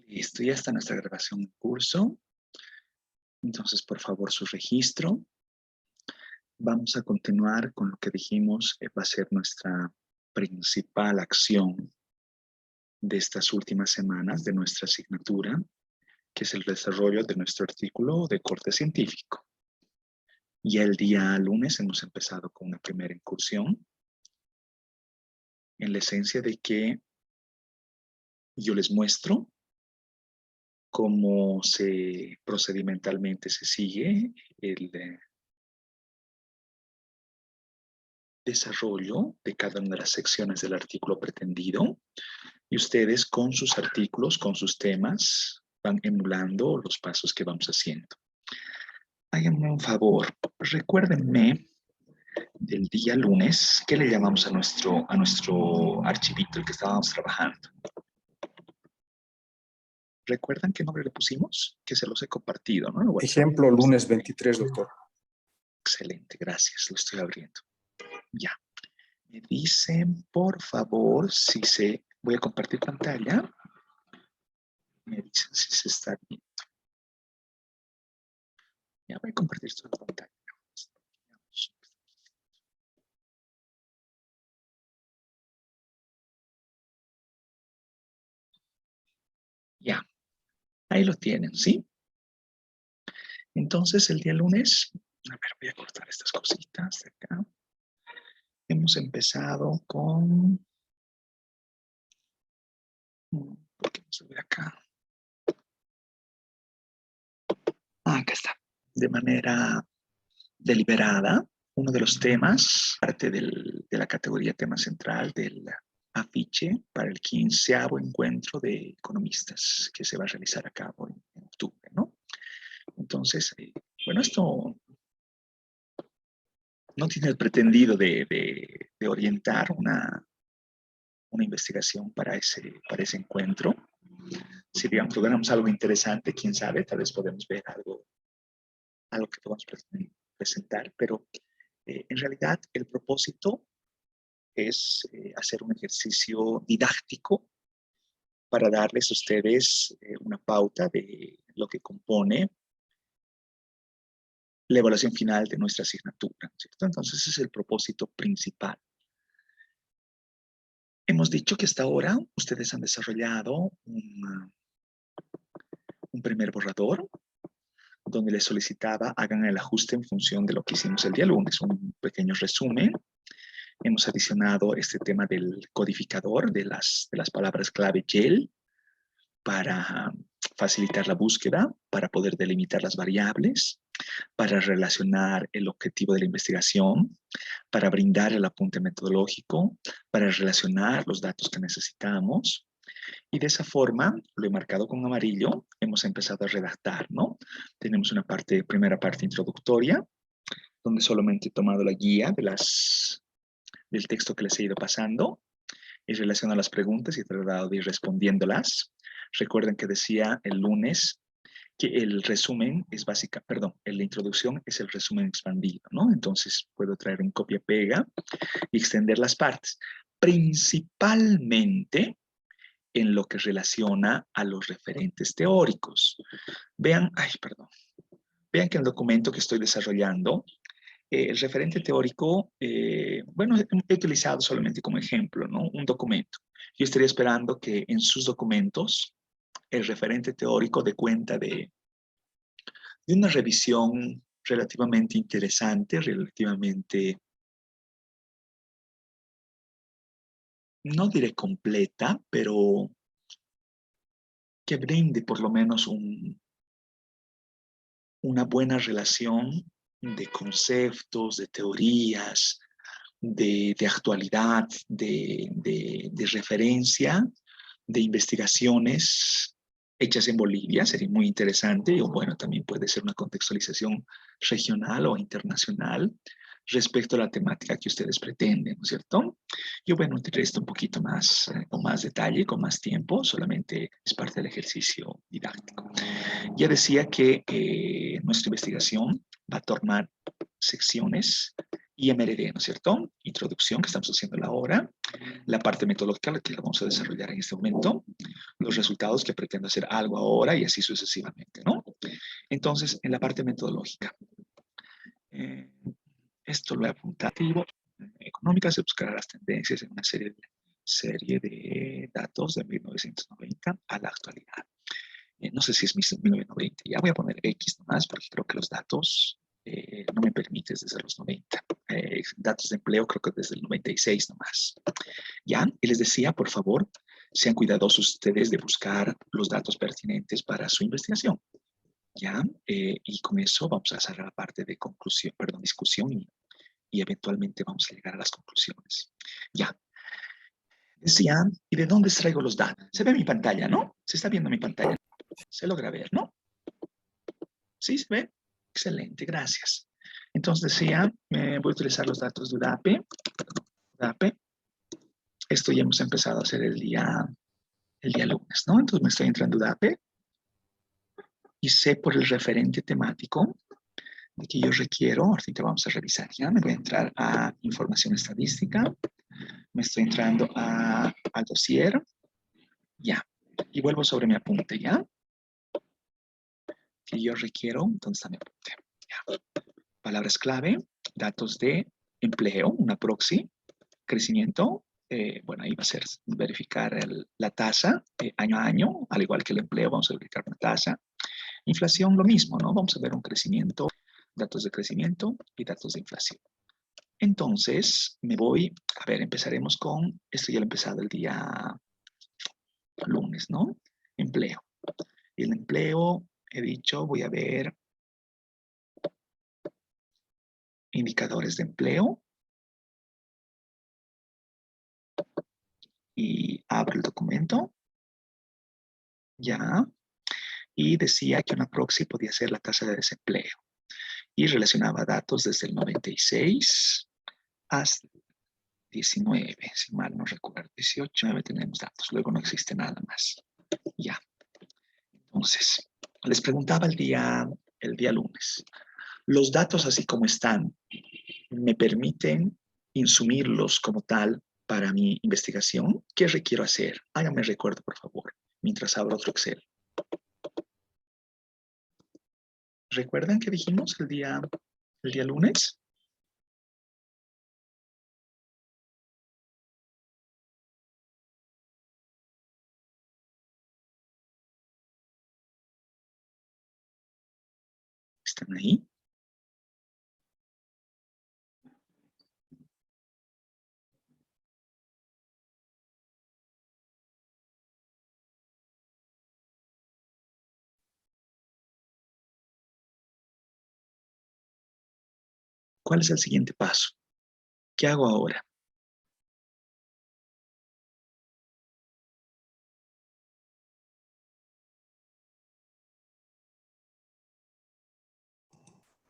Listo, ya está nuestra grabación en curso. Entonces, por favor, su registro. Vamos a continuar con lo que dijimos va a ser nuestra principal acción de estas últimas semanas de nuestra asignatura, que es el desarrollo de nuestro artículo de corte científico. Ya el día lunes hemos empezado con una primera incursión en la esencia de que yo les muestro cómo procedimentalmente se sigue el desarrollo de cada una de las secciones del artículo pretendido, y ustedes con sus artículos, con sus temas, van emulando los pasos que vamos haciendo. Háganme un favor, recuérdenme del día lunes, ¿qué le llamamos a nuestro archivito, el que estábamos trabajando? ¿Recuerdan qué nombre le pusimos? Que se los he compartido, ¿no? En WhatsApp. Ejemplo, lunes 23, doctor. Excelente, gracias, lo estoy abriendo. Ya. Me dicen, por favor, si se... Voy a compartir pantalla. Me dicen si se está viendo. Ya voy a compartir toda la pantalla. Ya, ahí lo tienen, ¿sí? Entonces, el día lunes, a ver, voy a cortar estas cositas de acá. Hemos empezado con... ¿Por qué no se ve acá? Acá está. De manera deliberada, uno de los temas, parte de la categoría tema central del afiche para el 15º encuentro de economistas que se va a realizar a cabo en octubre, ¿no? Entonces, bueno, esto no tiene el pretendido de orientar una investigación para ese encuentro. Si, digamos, logramos algo interesante, quién sabe, tal vez podemos ver algo que podamos presentar, pero en realidad el propósito es hacer un ejercicio didáctico para darles a ustedes una pauta de lo que compone la evaluación final de nuestra asignatura, ¿cierto? Entonces ese es el propósito principal. Hemos dicho que hasta ahora ustedes han desarrollado un primer borrador donde les solicitaba hagan el ajuste en función de lo que hicimos el día lunes, un pequeño resumen. Hemos adicionado este tema del codificador de las palabras clave YEL para facilitar la búsqueda, para poder delimitar las variables, para relacionar el objetivo de la investigación, para brindar el apunte metodológico, para relacionar los datos que necesitamos. Y de esa forma, lo he marcado con amarillo, hemos empezado a redactar, ¿no? Tenemos una primera parte introductoria, donde solamente he tomado la guía del texto que les he ido pasando, en relación a las preguntas y he tratado de ir respondiéndolas. Recuerden que decía el lunes que el resumen es la introducción es el resumen expandido, ¿no? Entonces puedo traer un copia-pega y extender las partes, principalmente en lo que relaciona a los referentes teóricos. Vean que en el documento que estoy desarrollando, el referente teórico, bueno, he utilizado solamente como ejemplo, ¿no? Un documento. Yo estaría esperando que en sus documentos el referente teórico dé cuenta de una revisión relativamente interesante, relativamente, no diré completa, pero que brinde por lo menos una buena relación de conceptos, de teorías, de actualidad, de referencia, de investigaciones hechas en Bolivia, sería muy interesante, o bueno, también puede ser una contextualización regional o internacional respecto a la temática que ustedes pretenden, ¿no es cierto? Yo, bueno, diré esto un poquito más, con más detalle, con más tiempo, solamente es parte del ejercicio didáctico. Ya decía que nuestra investigación va a tomar secciones IMRD, ¿no es cierto? Introducción, que estamos haciendo ahora, la parte metodológica, la que la vamos a desarrollar en este momento, los resultados que pretendo hacer algo ahora y así sucesivamente, ¿no? Entonces, en la parte metodológica, esto lo he apuntado. Económica se buscará las tendencias en una serie de datos de 1990 a la actualidad. No sé si es 1990, ya voy a poner X nomás porque creo que los datos no me permiten desde los 90. Datos de empleo creo que desde el 96 nomás. ¿Ya? Y les decía, por favor, sean cuidadosos ustedes de buscar los datos pertinentes para su investigación. ¿Ya? Y con eso vamos a hacer la parte de conclusión, perdón, discusión y eventualmente vamos a llegar a las conclusiones. Ya. Decía, ¿y de dónde traigo los datos? Se ve mi pantalla, ¿no? Se está viendo mi pantalla. Se logra ver, ¿no? ¿Sí se ve? Excelente, gracias. Entonces decía, voy a utilizar los datos de UDAPE. Esto ya hemos empezado a hacer el día lunes, ¿no? Entonces me estoy entrando a UDAPE y sé por el referente temático de que yo requiero, ahorita vamos a revisar ya, me voy a entrar a información estadística, me estoy entrando al dossier, ya, y vuelvo sobre mi apunte, ¿ya? Que yo requiero, ¿dónde está mi apunte? Ya. Palabras clave, datos de empleo, una proxy, crecimiento, bueno, ahí va a ser verificar la tasa año a año, al igual que el empleo, vamos a verificar una tasa. Inflación, lo mismo, ¿no? Vamos a ver un crecimiento, datos de crecimiento y datos de inflación. Entonces, me voy, a ver, empezaremos con, esto ya lo he empezado el día lunes, ¿no? Empleo. Y el empleo, he dicho, voy a ver indicadores de empleo. Y abro el documento. Ya. Y decía que una proxy podía ser la tasa de desempleo. Y relacionaba datos desde el 96 hasta 19, si mal no recuerdo. 18, 9 tenemos datos. Luego no existe nada más. Ya. Entonces, les preguntaba el día lunes. Los datos así como están, ¿me permiten insumirlos como tal para mi investigación? ¿Qué requiero hacer? Háganme recuerdo, por favor, mientras abro otro Excel. ¿Recuerdan que dijimos el día lunes? ¿Están ahí? ¿Cuál es el siguiente paso? ¿Qué hago ahora?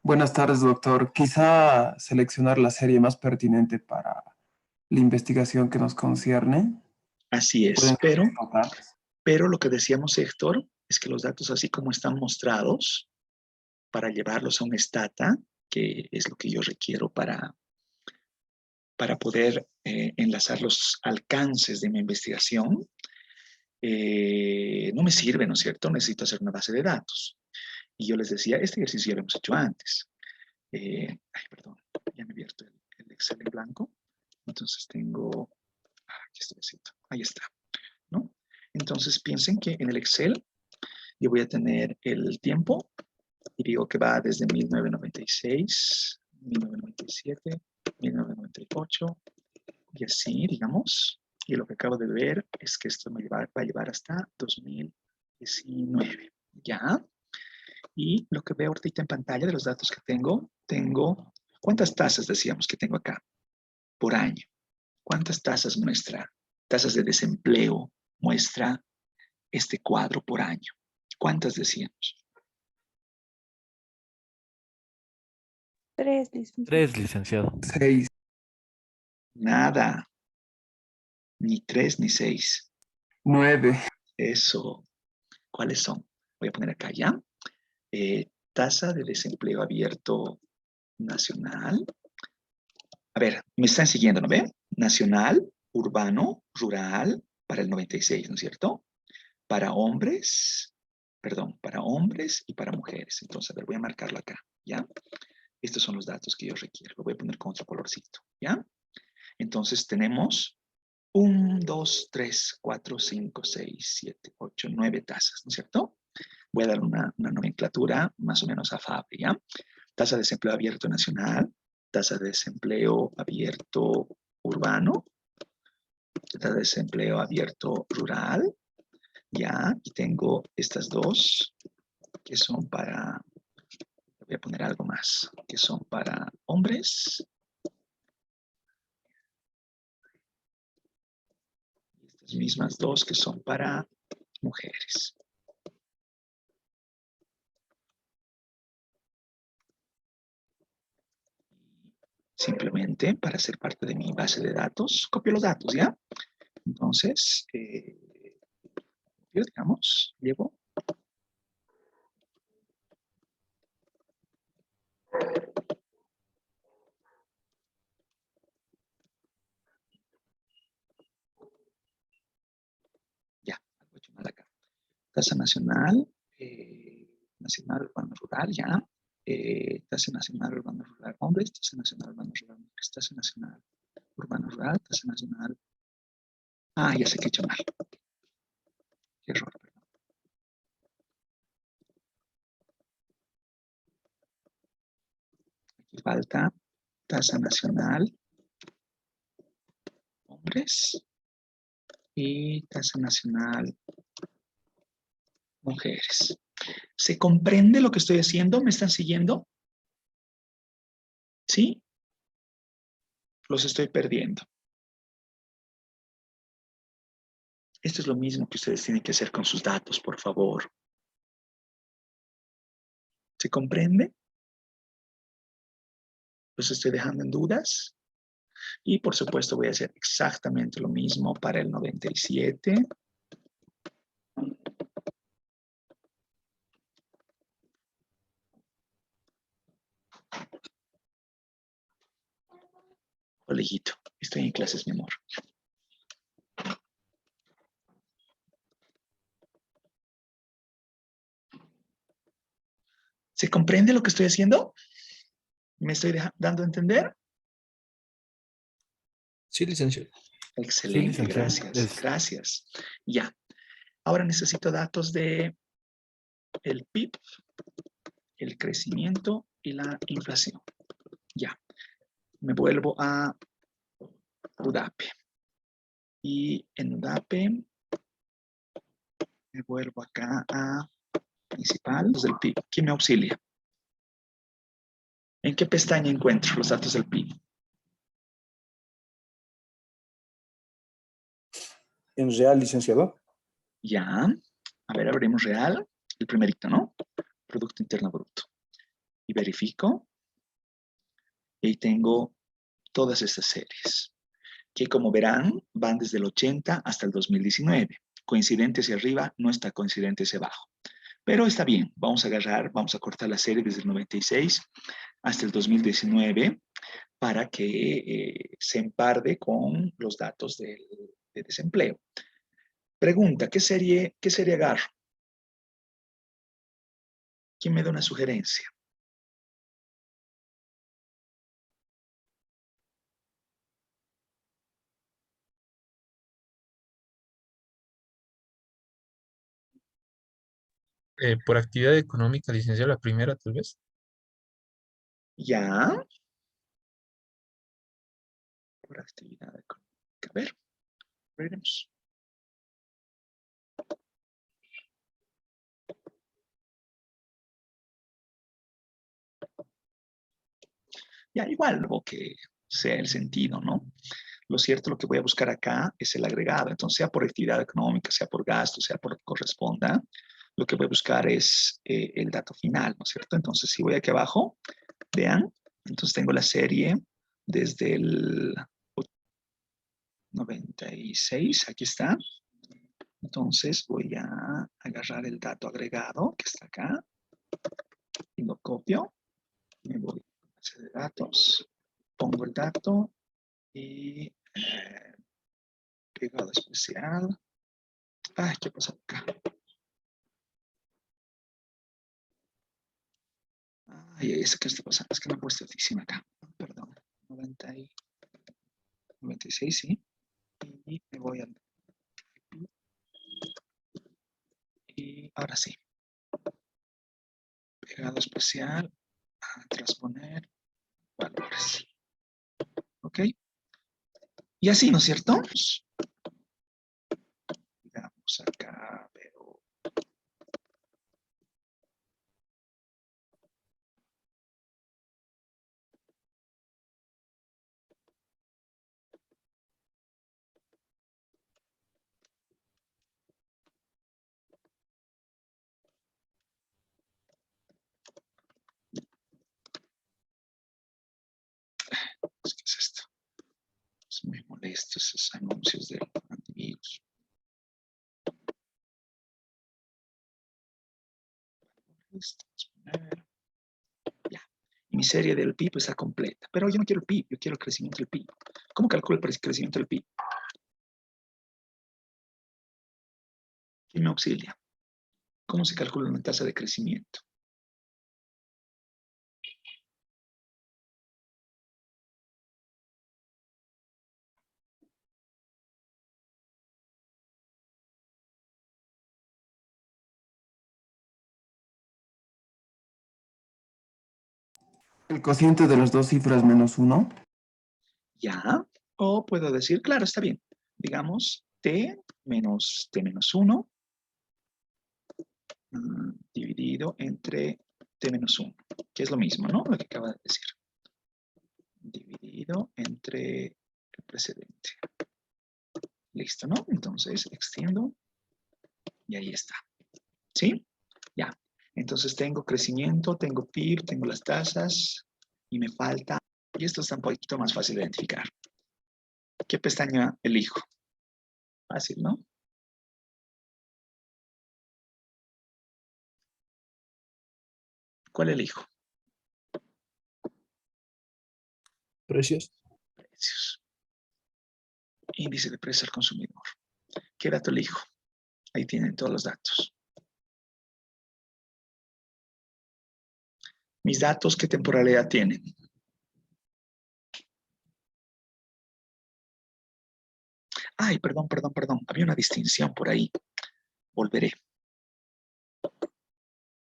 Buenas tardes, doctor. Quizá seleccionar la serie más pertinente para la investigación que nos concierne. Así Pueden es, ser totales. pero lo que decíamos, Héctor, es que los datos así como están mostrados, para llevarlos a un stata, que es lo que yo requiero para poder enlazar los alcances de mi investigación, no me sirve, ¿no es cierto? Necesito hacer una base de datos. Y yo les decía, este ejercicio ya lo hemos hecho antes. Ay, perdón, ya me he abierto el Excel en blanco. Entonces tengo, ¿qué estoy haciendo? Ahí está, ¿no? Entonces piensen que en el Excel yo voy a tener el tiempo y digo que va desde 1996, 1997, 1998 y así, digamos. Y lo que acabo de ver es que esto me va a llevar hasta 2019. ¿Ya? Y lo que veo ahorita en pantalla de los datos que tengo, ¿cuántas tasas decíamos que tengo acá por año? ¿Cuántas tasas muestra? Tasas de desempleo muestra este cuadro por año. ¿Cuántas decíamos? 3, licenciado. 3, licenciado. 6. Nada. Ni 3 ni 6. 9. Eso. ¿Cuáles son? Voy a poner acá ya. Tasa de desempleo abierto nacional. A ver, me están siguiendo, ¿no ve? Nacional, urbano, rural, para el 96, ¿no es cierto? para hombres, perdón, para hombres y para mujeres. Entonces, a ver, voy a marcarlo acá, ¿ya? Estos son los datos que yo requiero. Lo voy a poner con otro colorcito, ¿ya? Entonces, tenemos 1, 2, 3, 4, 5, 6, 7, 8, 9 tasas, ¿no es cierto? Voy a dar una nomenclatura más o menos afable, ¿ya? Tasa de desempleo abierto nacional, tasa de desempleo abierto urbano, tasa de desempleo abierto rural, ¿ya? Y tengo estas dos que son para, voy a poner algo más, que son para hombres. Estas mismas dos que son para mujeres. Simplemente para ser parte de mi base de datos, copio los datos, ¿ya? Entonces, yo, digamos, llevo ya, algo hecho mal acá. Tasa nacional, nacional urbano rural, ya. Tasa nacional urbano rural hombres, tasa nacional urbano rural mujeres, tasa nacional urbano rural, tasa nacional. Ah, ya sé que he hecho mal. Qué error, perdón. Aquí falta tasa nacional hombres y tasa nacional mujeres. ¿Se comprende lo que estoy haciendo? ¿Me están siguiendo? ¿Sí? Los estoy perdiendo. Esto es lo mismo que ustedes tienen que hacer con sus datos, por favor. ¿Se comprende? ¿Los estoy dejando en dudas? Y por supuesto voy a hacer exactamente lo mismo para el 97. Coleguito, estoy en clases, mi amor. ¿Se comprende lo que estoy haciendo? ¿Me estoy dando a entender? Sí, licenciado. Excelente, Sí, licenciado. gracias, gracias. Ya, ahora necesito datos de el PIB, el crecimiento y la inflación. Ya, me vuelvo a UDAPE. Y en UDAPE me vuelvo acá a principal, los del PIB. ¿Quién me auxilia? ¿En qué pestaña encuentro los datos del PIB? En real, licenciado. Ya, a ver, abrimos real, el primerito, ¿no? Producto Interno Bruto. Y verifico. Y tengo todas estas series, que como verán, van desde el 80 hasta el 2019. Coincidente hacia arriba, no está coincidente hacia abajo. Pero está bien, vamos a agarrar, vamos a cortar la serie desde el 96 hasta el 2019 para que se emparde con los datos de desempleo. Pregunta, ¿qué serie agarro? ¿Quién me da una sugerencia? Por actividad económica, licenciado, la primera tal vez. Ya, por actividad económica. A ver, veremos. Ya, igual, lo que sea el sentido, ¿no? Lo cierto, lo que voy a buscar acá es el agregado. Entonces, sea por actividad económica, sea por gasto, sea por lo que corresponda, lo que voy a buscar es el dato final, ¿no es cierto? Entonces, si voy aquí abajo, vean, entonces tengo la serie desde el 96, aquí está. Entonces, voy a agarrar el dato agregado que está acá y lo copio. Me voy a base de datos, pongo el dato y pegado especial, Ay, ¿qué pasa acá? Ay, ¿eso qué está pasando? Es que me he puesto altísima acá. Perdón. 96, sí. Y me voy al... Y ahora sí. Pegado espacial. Transponer valores. ¿Ok? Y así, ¿no es cierto? Digamos acá, pero... ¿Qué es esto? Es muy molesto esos anuncios del antivirus. Ya. Y mi serie del PIB está completa. Pero yo no quiero el PIB, yo quiero el crecimiento del PIB. ¿Cómo calculo el crecimiento del PIB? ¿Quién me auxilia? ¿Cómo se calcula una tasa de crecimiento? El cociente de las dos cifras menos 1. Ya. O puedo decir, claro, está bien. Digamos, t menos 1 dividido entre t menos 1, que es lo mismo, ¿no? Lo que acaba de decir. Dividido entre el precedente. Listo, ¿no? Entonces, extiendo y ahí está. ¿Sí? Ya. Entonces tengo crecimiento, tengo PIB, tengo las tasas y me falta, y esto está un poquito más fácil de identificar. ¿Qué pestaña elijo? Fácil, ¿no? ¿Cuál elijo? Precios. Precios. Índice de precio al consumidor. ¿Qué dato elijo? Ahí tienen todos los datos. Mis datos, ¿qué temporalidad tienen? Ay, perdón. Había una distinción por ahí. Volveré.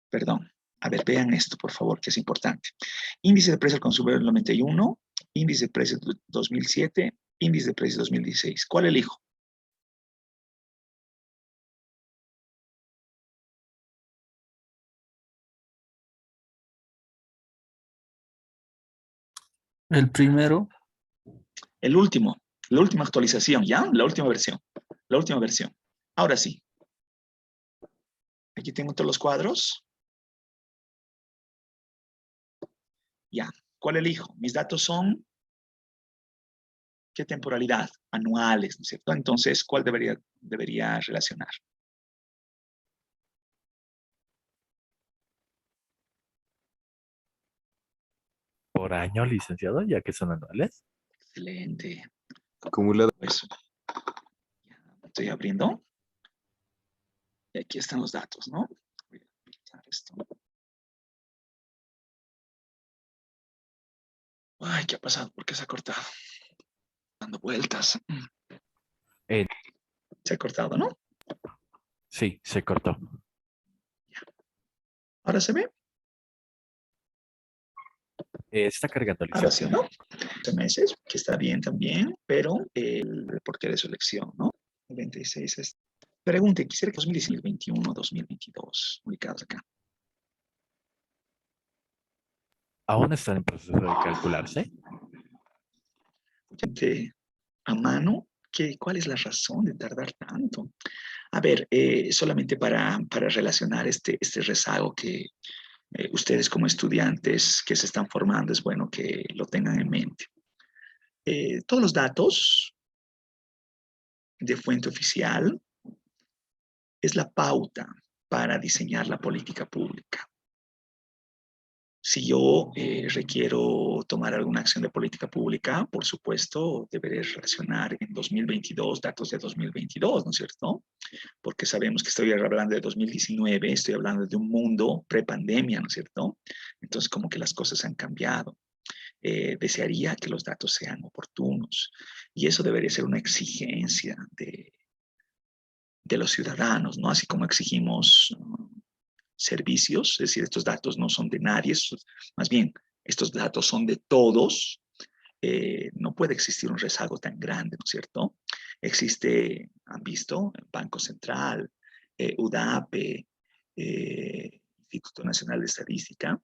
Perdón. A ver, vean esto, por favor, que es importante. Índice de precio al consumidor 91, índice de precio 2007, índice de precio 2016. ¿Cuál elijo? El primero, El último, la última actualización, ¿ya? La última versión. La última versión. Ahora sí. Aquí tengo todos los cuadros. Ya. ¿Cuál elijo? Mis datos son, ¿qué temporalidad? Anuales, ¿no es cierto? Entonces, ¿cuál debería relacionar? por año, licenciado, ya que son anuales. Excelente. Acumulado. Eso. Ya, estoy abriendo. Y aquí están los datos, ¿no? Voy a quitar esto. Ay, ¿qué ha pasado? ¿Por qué se ha cortado? Dando vueltas. Eh, Se ha cortado, ¿no? sí, se cortó. ¿Ahora se ve? Está cargando, Ahora sí, licenciado. ¿no? 12 meses, que está bien también, pero el porqué de su elección, ¿no? El 26 es... Pregunte, quisiera que 2021, 2022, ubicados acá. Aún están en proceso de calcularse. A mano, ¿cuál es la razón de tardar tanto? A ver, solamente para relacionar este rezago que ustedes como estudiantes que se están formando, es bueno que lo tengan en mente. Todos los datos de fuente oficial es la pauta para diseñar la política pública. Si yo requiero tomar alguna acción de política pública, por supuesto, deberé relacionar en 2022 datos de 2022, ¿no es cierto? Porque sabemos que estoy hablando de 2019, estoy hablando de un mundo prepandemia, ¿no es cierto? Entonces, como que las cosas han cambiado. Desearía que los datos sean oportunos y eso debería ser una exigencia de los ciudadanos, ¿no? Así como exigimos servicios, es decir, estos datos no son de nadie, más bien, estos datos son de todos, no puede existir un rezago tan grande, ¿no es cierto? Existe, han visto, el Banco Central, UDAPE, Instituto Nacional de Estadística,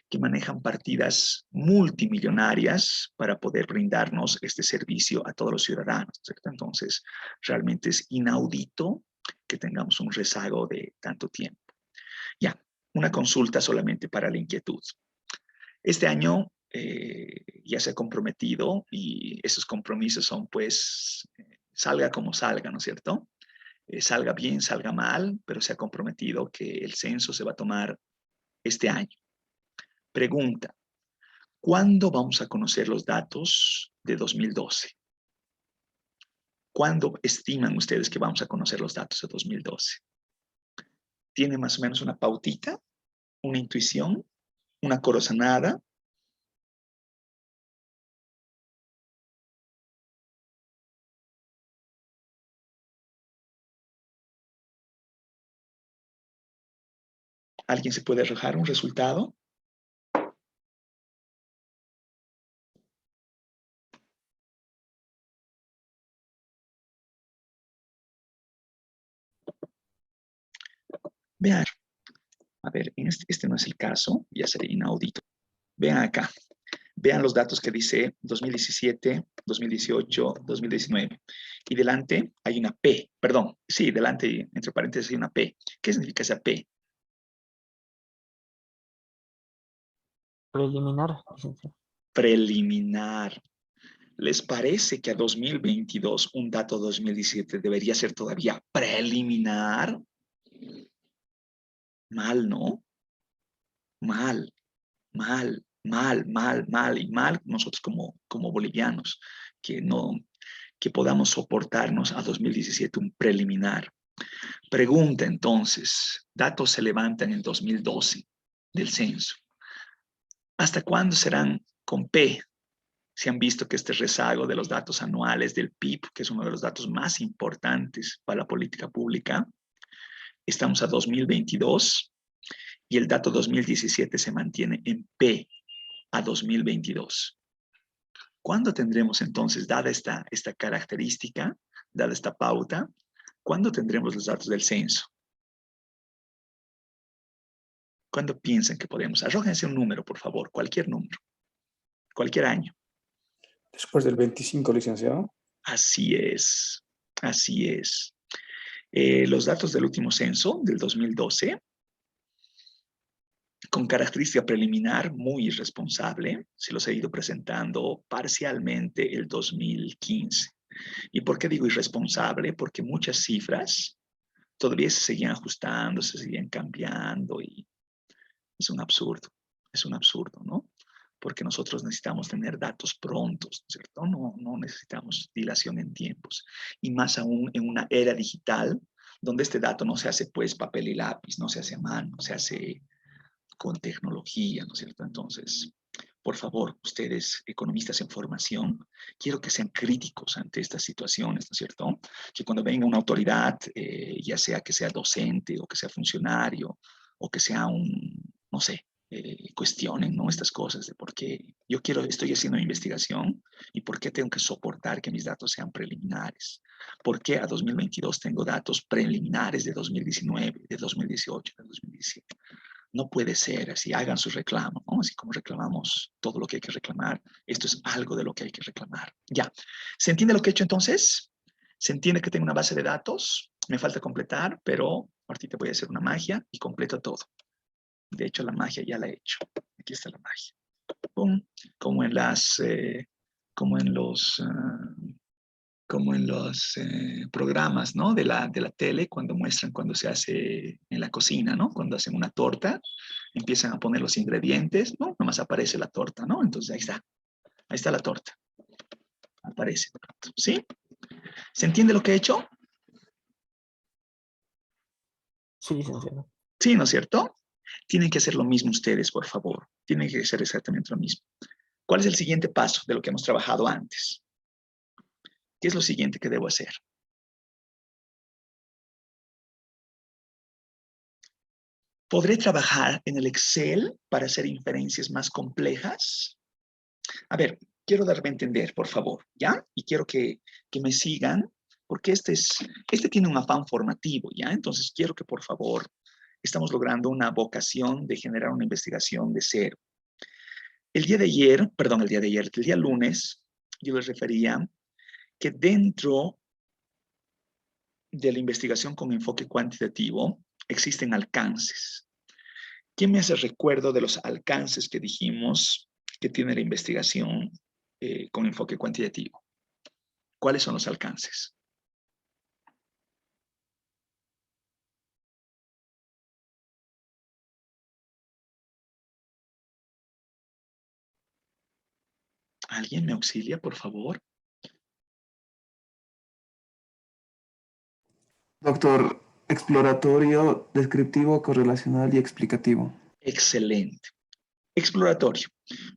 que manejan partidas multimillonarias para poder brindarnos este servicio a todos los ciudadanos, ¿cierto? Entonces, realmente es inaudito que tengamos un rezago de tanto tiempo. Ya, una consulta solamente para la inquietud. Este año ya se ha comprometido y esos compromisos son pues, salga como salga, ¿no es cierto? Salga bien, salga mal, pero se ha comprometido que el censo se va a tomar este año. Pregunta, ¿cuándo vamos a conocer los datos de 2012? ¿Cuándo estiman ustedes que vamos a conocer los datos de 2012? ¿Tiene más o menos una pautita? ¿Una intuición? ¿Una corazonada? ¿Alguien se puede arrojar un resultado? Vean, a ver, este no es el caso, ya sería inaudito. Vean acá, vean los datos que dice 2017, 2018, 2019. Y delante hay una P, perdón, sí, delante, entre paréntesis, hay una P. ¿Qué significa esa P? Preliminar, licenciado. Preliminar. ¿Les parece que a 2022 un dato 2017 debería ser todavía preliminar? Mal, ¿no? Mal, mal, mal, mal, mal y mal nosotros como bolivianos, que podamos soportarnos a 2017 un preliminar. Pregunta entonces, datos se levantan en 2012 del censo. ¿Hasta cuándo serán con P? Si han visto que este rezago de los datos anuales del PIB, que es uno de los datos más importantes para la política pública, estamos a 2022 y el dato 2017 se mantiene en P a 2022. ¿Cuándo tendremos entonces, dada esta característica, dada esta pauta, cuándo tendremos los datos del censo? ¿Cuándo piensan que podemos? Arrójense un número, por favor, cualquier número, cualquier año. Después del 25, licenciado. Así es, así es. Los datos del último censo, del 2012, con característica preliminar muy irresponsable, se los he ido presentando parcialmente el 2015. ¿Y por qué digo irresponsable? Porque muchas cifras todavía se seguían ajustando, se seguían cambiando y es un absurdo, ¿no? Porque nosotros necesitamos tener datos prontos, ¿cierto? No necesitamos dilación en tiempos. Y más aún en una era digital, donde este dato no se hace pues papel y lápiz, no se hace a mano, se hace con tecnología, ¿no es cierto? Entonces, por favor, ustedes, economistas en formación, quiero que sean críticos ante estas situaciones, ¿no es cierto? Que cuando venga una autoridad, ya sea que sea docente o que sea funcionario o que sea no sé, cuestionen, ¿no? Estas cosas de por qué yo estoy haciendo una investigación y por qué tengo que soportar que mis datos sean preliminares. ¿Por qué a 2022 tengo datos preliminares de 2019, de 2018, de 2017? No puede ser así, hagan su reclamo, ¿no? Así como reclamamos todo lo que hay que reclamar, esto es algo de lo que hay que reclamar. Ya, ¿se entiende lo que he hecho entonces? ¿Se entiende que tengo una base de datos? Me falta completar, pero ahorita voy a hacer una magia y completo todo. De hecho, la magia ya la he hecho. Aquí está la magia. ¡Pum! Como en los programas, ¿no? De la tele, cuando muestran cuando se hace en la cocina, ¿no? Cuando hacen una torta Empiezan a poner los ingredientes, ¿no? Nomás aparece la torta, ¿no? Entonces ahí está la torta. Aparece, ¿sí? ¿Se entiende lo que he hecho? Sí, licenciado. Sí, ¿no es cierto? Tienen que hacer lo mismo ustedes, por favor. Tienen que hacer exactamente lo mismo. ¿Cuál es el siguiente paso de lo que hemos trabajado antes? ¿Qué es lo siguiente que debo hacer? ¿Podré trabajar en el Excel para hacer inferencias más complejas? A ver, quiero darme a entender, por favor, ¿ya? Y quiero que me sigan, porque este tiene un afán formativo, ¿ya? Entonces quiero que, por favor, estamos logrando una vocación de generar una investigación de cero. El día lunes, yo les refería que dentro de la investigación con enfoque cuantitativo existen alcances. ¿Quién me hace recuerdo de los alcances que dijimos que tiene la investigación con enfoque cuantitativo? ¿Cuáles son los alcances? ¿Alguien me auxilia, por favor? Doctor, exploratorio, descriptivo, correlacional y explicativo. Excelente. Exploratorio.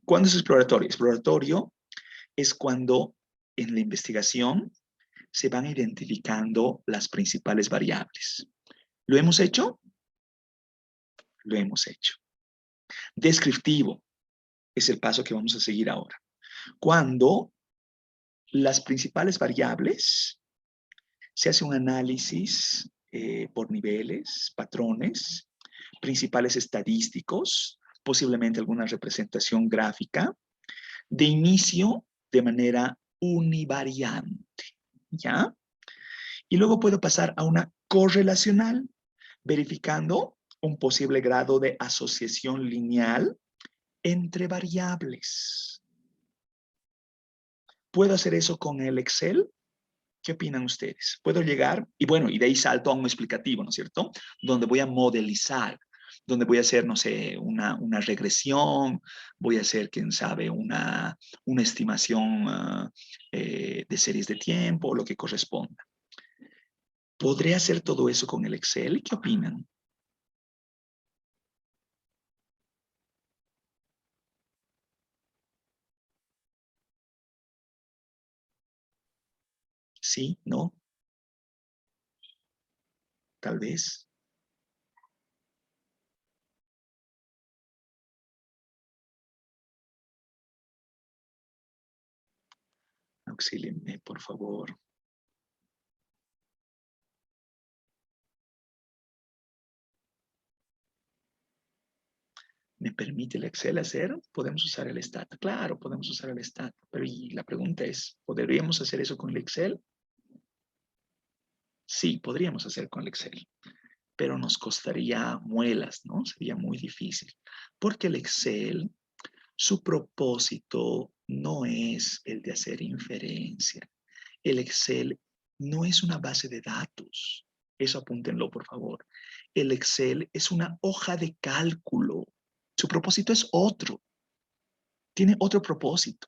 ¿Cuándo es exploratorio? Exploratorio es cuando en la investigación se van identificando las principales variables. ¿Lo hemos hecho? Lo hemos hecho. Descriptivo es el paso que vamos a seguir ahora. Cuando las principales variables se hace un análisis por niveles, patrones, principales estadísticos, posiblemente alguna representación gráfica, de inicio de manera univariante, ¿ya? Y luego puedo pasar a una correlacional, verificando un posible grado de asociación lineal entre variables. ¿Puedo hacer eso con el Excel? ¿Qué opinan ustedes? ¿Puedo llegar? Y bueno, y de ahí salto a un explicativo, ¿no es cierto? Donde voy a modelizar, donde voy a hacer, no sé, una regresión, voy a hacer, quién sabe, una estimación de series de tiempo, lo que corresponda. ¿Podré hacer todo eso con el Excel? ¿Qué opinan? ¿Sí? ¿No? Tal vez. Auxílienme, por favor. ¿Me permite el Excel hacer? ¿Podemos usar el Stata? Claro, podemos usar el Stata. Pero y la pregunta es, ¿podríamos hacer eso con el Excel? Sí, podríamos hacer con el Excel, pero nos costaría muelas, ¿no? Sería muy difícil. Porque el Excel, su propósito no es el de hacer inferencia. El Excel no es una base de datos. Eso apúntenlo, por favor. El Excel es una hoja de cálculo. Su propósito es otro. Tiene otro propósito.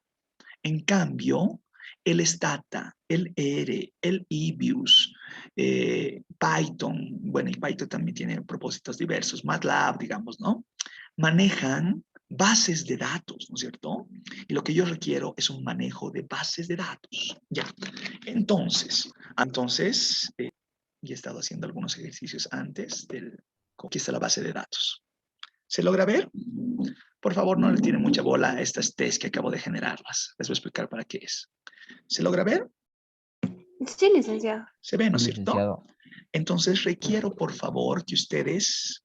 En cambio, el Stata, el R, el EBIUS, Python, bueno, y Python también tiene propósitos diversos, MATLAB, digamos, ¿no? Manejan bases de datos, ¿no es cierto? Y lo que yo requiero es un manejo de bases de datos. Ya. Entonces, ya he estado haciendo algunos ejercicios antes del... Aquí está la base de datos. ¿Se logra ver? Por favor, no le tiren mucha bola a estas test que acabo de generarlas. Les voy a explicar para qué es. ¿Se logra ver? Sí, licenciado. ¿Se ve, no es Sí, cierto? licenciado. Entonces requiero, por favor, que ustedes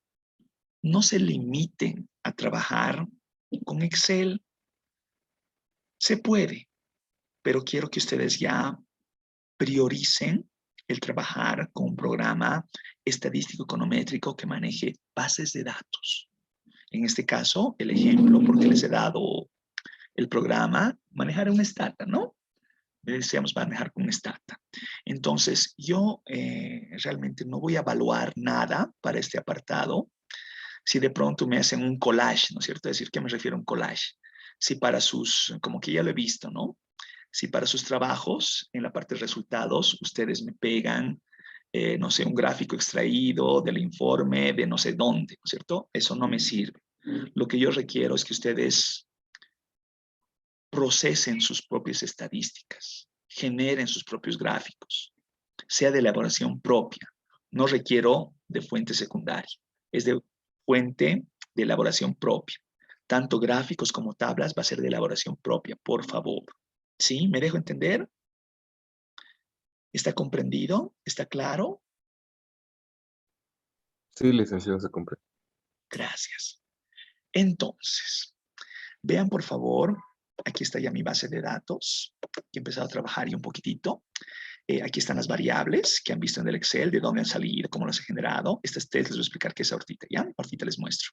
no se limiten a trabajar con Excel. Se puede, pero quiero que ustedes ya prioricen el trabajar con un programa estadístico econométrico que maneje bases de datos. En este caso, el ejemplo, porque les he dado el programa, manejar un Stata, ¿no? Deseamos manejar con un Stata. Entonces, yo realmente no voy a evaluar nada para este apartado, Si de pronto me hacen un collage, ¿no es cierto? Es decir, ¿qué me refiero a un collage? Si para sus, como que ya lo he visto, ¿no? Si para sus trabajos, en la parte de resultados, ustedes me pegan, no sé, un gráfico extraído del informe de no sé dónde, ¿no es cierto? Eso no me sirve. Lo que yo requiero es que ustedes procesen sus propias estadísticas, generen sus propios gráficos, sea de elaboración propia. No requiero de fuente secundaria, es de fuente de elaboración propia. Tanto gráficos como tablas va a ser de elaboración propia, por favor. ¿Sí? ¿Me dejo entender? ¿Está comprendido? ¿Está claro? Sí, licenciado, se comprende. Gracias. Entonces, vean por favor, aquí está ya mi base de datos, que he empezado a trabajar ya un poquitito. Aquí están las variables que han visto en el Excel, de dónde han salido, cómo las he generado. Estas les voy a explicar qué es ahorita, ¿ya? Ahorita les muestro.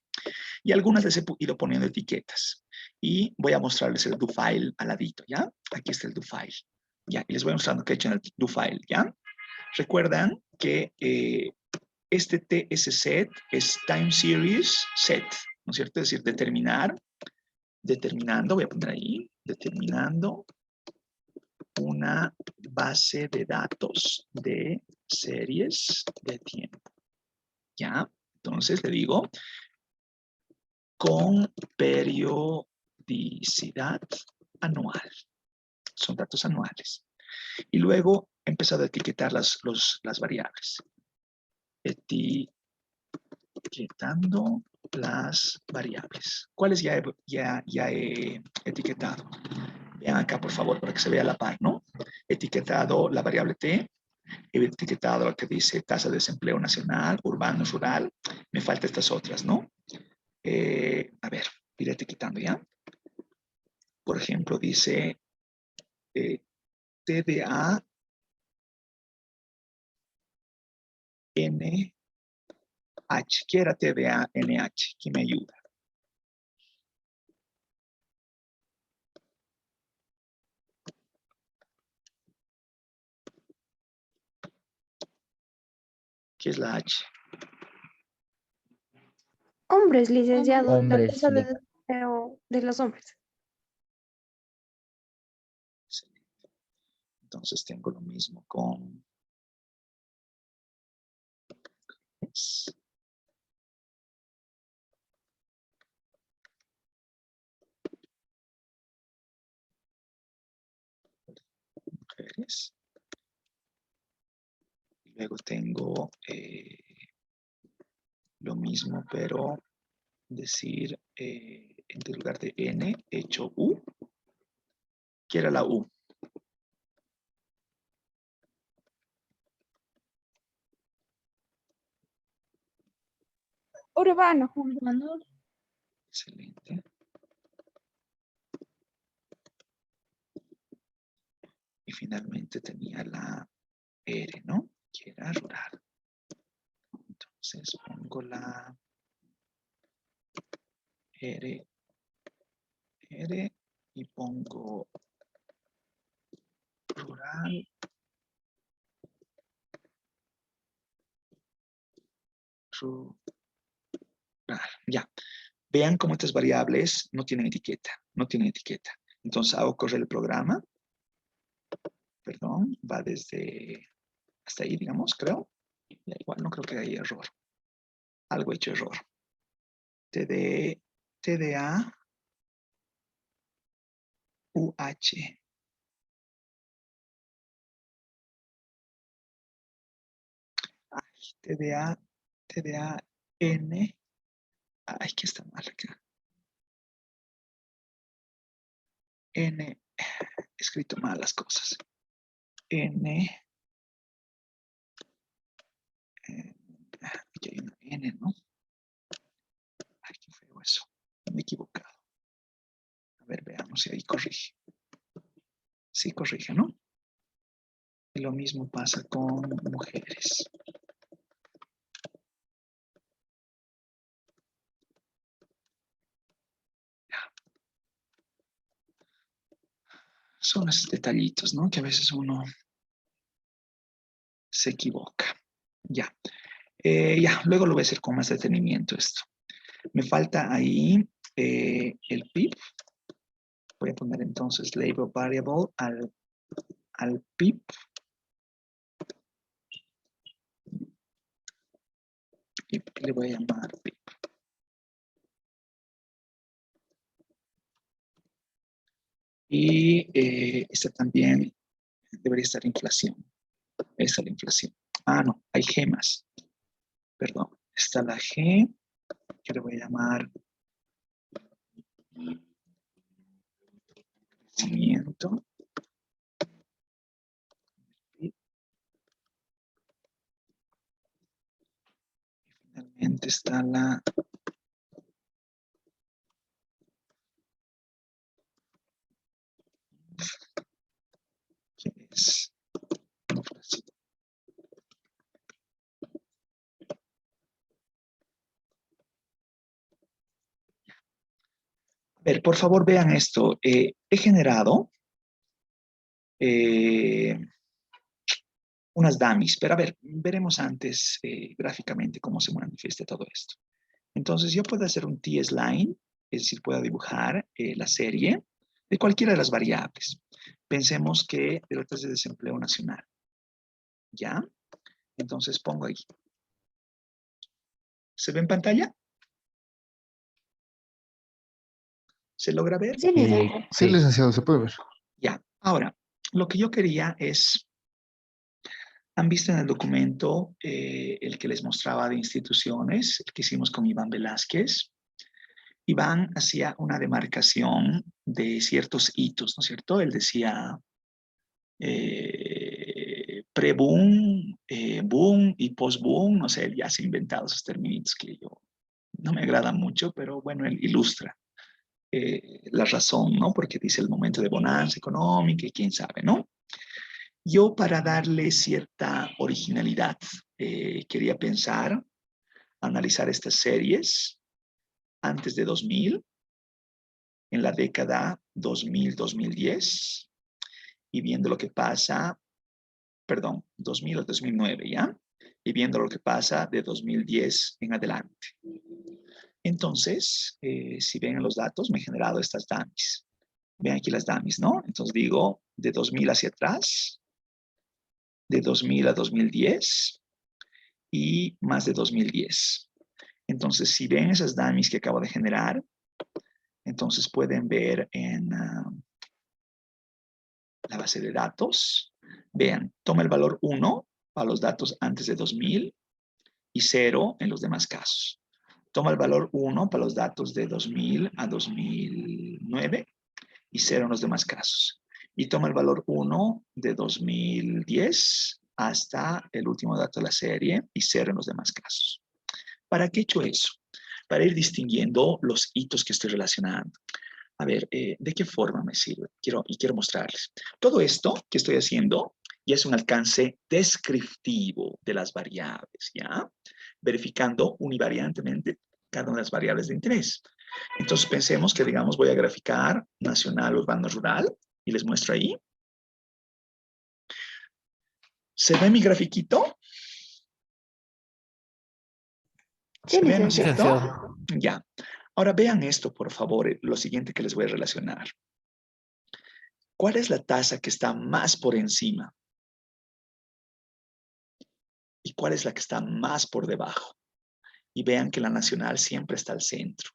Y algunas les he ido poniendo etiquetas. Y voy a mostrarles el do file al ladito, ¿ya? Aquí está el do file. Ya, y les voy mostrando qué he hecho en el do file, ¿ya? Recuerdan que este TS set es time series set, ¿no es cierto? Es decir, determinando, voy a poner ahí, determinando una base de datos de series de tiempo. ¿Ya? Entonces le digo, con periodicidad anual. Son datos anuales. Y luego he empezado a etiquetar las variables. Etiquetando las variables. ¿Cuáles ya he etiquetado? Vean acá, por favor, para que se vea a la par, ¿no? He etiquetado la variable T, he etiquetado lo que dice tasa de desempleo nacional, urbano, rural. Me faltan estas otras, ¿no? A ver, iré etiquetando ya. Por ejemplo, dice TDA NH. ¿Qué era TDA NH? ¿Quién me ayuda? ¿Qué es la H? Hombres, licenciado. La Hombres, tasa de desempleo de los hombres. Entonces tengo lo mismo con mujeres. Luego tengo lo mismo, pero decir en lugar de N, he hecho U. ¿Qué era la U? Urbano. Excelente. Y finalmente tenía la R, ¿no? Que era rural. Entonces pongo la R y pongo rural. Ya. Vean cómo estas variables no tienen etiqueta. No tienen etiqueta. Entonces hago correr el programa. Perdón, va desde hasta ahí, digamos, creo. Ya, igual no creo que haya error. Algo he hecho error. TDA UH. TDA N. Ay, que está mal acá. N. He escrito mal las cosas. N. Aquí hay una N, ¿no? Ay, qué feo eso. Me he equivocado. A ver, veamos si ahí corrige. Sí, corrige, ¿no? Y lo mismo pasa con mujeres. Son esos detallitos, ¿no? Que a veces uno se equivoca. Ya. Ya, luego lo voy a hacer con más detenimiento esto. Me falta ahí el PIB. Voy a poner entonces labor variable al PIB. Y le voy a llamar PIB. Y esta también debería estar inflación. Esta es la inflación. Ah, no, hay G más. Perdón. Está la G, que le voy a llamar crecimiento. Y finalmente está la que es inflación. A ver, por favor, vean esto. He generado unas dummies, pero a ver, veremos antes gráficamente cómo se manifiesta todo esto. Entonces, yo puedo hacer un T-Line, es decir, puedo dibujar la serie de cualquiera de las variables. Pensemos que de la tasa de desempleo nacional. ¿Ya? Entonces pongo ahí. ¿Se ve en pantalla? ¿Se logra ver? Sí, licenciado. Sí, licenciado, se puede ver. Ya. Ahora, lo que yo quería es, han visto en el documento el que les mostraba de instituciones, el que hicimos con Iván Velázquez. Iván hacía una demarcación de ciertos hitos, ¿no es cierto? Él decía pre-boom, boom y post-boom, no sé, él ya se ha inventado esos términos que yo no me agradan mucho, pero bueno, él ilustra la razón, ¿no? Porque dice el momento de bonanza económica y quién sabe, ¿no? Yo para darle cierta originalidad quería pensar, analizar estas series antes de 2000, en la década 2000-2010, y viendo lo que pasa, perdón, 2000 o 2009, ¿ya? Y viendo lo que pasa de 2010 en adelante. Entonces, si ven los datos, me he generado estas dummies. Vean aquí las dummies, ¿no? Entonces digo, de 2000 hacia atrás, de 2000 a 2010 y más de 2010. Entonces, si ven esas dummies que acabo de generar, entonces pueden ver en la base de datos. Vean, toma el valor 1 para los datos antes de 2000 y 0 en los demás casos. Toma el valor 1 para los datos de 2000 a 2009 y 0 en los demás casos. Y toma el valor 1 de 2010 hasta el último dato de la serie y 0 en los demás casos. ¿Para qué he hecho eso? Para ir distinguiendo los hitos que estoy relacionando. A ver, ¿de qué forma me sirve? Quiero mostrarles. Todo esto que estoy haciendo ya es un alcance descriptivo de las variables, ¿ya? Verificando univariantemente cada una de las variables de interés. Entonces pensemos que, digamos, voy a graficar nacional, urbano, rural, y les muestro ahí. ¿Se ve mi grafiquito? Sí, ¿Se ve, no es cierto? Licenciado. Ya. Ahora vean esto, por favor, lo siguiente que les voy a relacionar. ¿Cuál es la tasa que está más por encima? ¿Y cuál es la que está más por debajo? Y vean que la nacional siempre está al centro.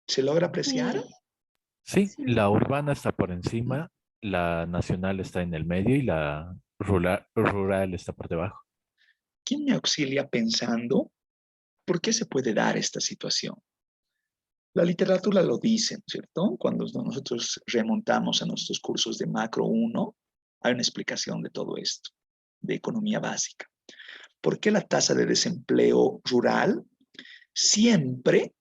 ¿Se logra apreciar? Sí, Sí. la urbana está por encima, la nacional está en el medio y la rural está por debajo. ¿Quién me auxilia pensando por qué se puede dar esta situación? La literatura lo dice, ¿cierto? Cuando nosotros remontamos a nuestros cursos de macro 1, hay una explicación de todo esto, de economía básica. ¿Por qué la tasa de desempleo rural siempre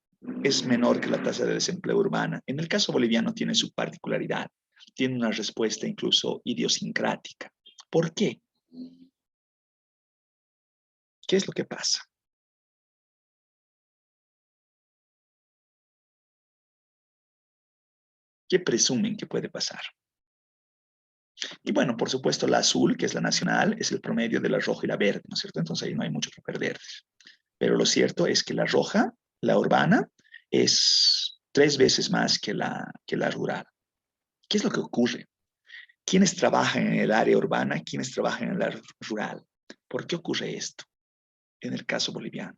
es menor que la tasa de desempleo urbana? En el caso boliviano tiene su particularidad, tiene una respuesta incluso idiosincrática. ¿Por qué? ¿Qué es lo que pasa? ¿Qué presumen que puede pasar? Y bueno, por supuesto, la azul, que es la nacional, es el promedio de la roja y la verde, ¿no es cierto? Entonces ahí no hay mucho que perder. Pero lo cierto es que la roja, la urbana, es 3 veces más que la rural. ¿Qué es lo que ocurre? ¿Quiénes trabajan en el área urbana? ¿Quiénes trabajan en el área rural? ¿Por qué ocurre esto en el caso boliviano?